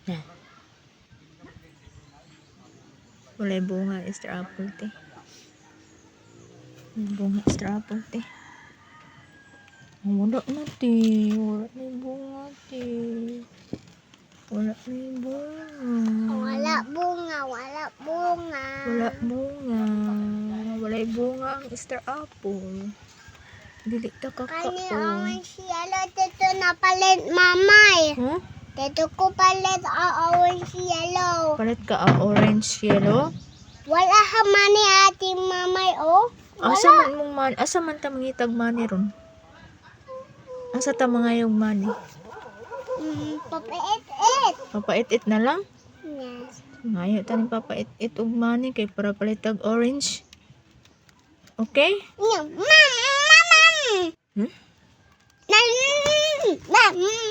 Na. Walay bunga Easter apple te. Bunga Easter apple te. Wala na te. Wala na yung bunga te. Wala na yung bunga. Wala bunga, wala bunga. Wala bunga. Wala yung bunga ang Easter apple. Dili ta Kani kakao. orange yellow dito na palit mamay. Huh? Dito ko palit orange yellow. Palit ka ang orange yellow. Wala ka mani ating mamay oh. Asa man mong man, asa man ta mangitag mani ron? Asa ta mga yung mani? Papait-it. Papait-it na lang. Yes. Ngayon taning papait-it og mani kay para palitag orange. Okay? Mama. Hmm? Mama.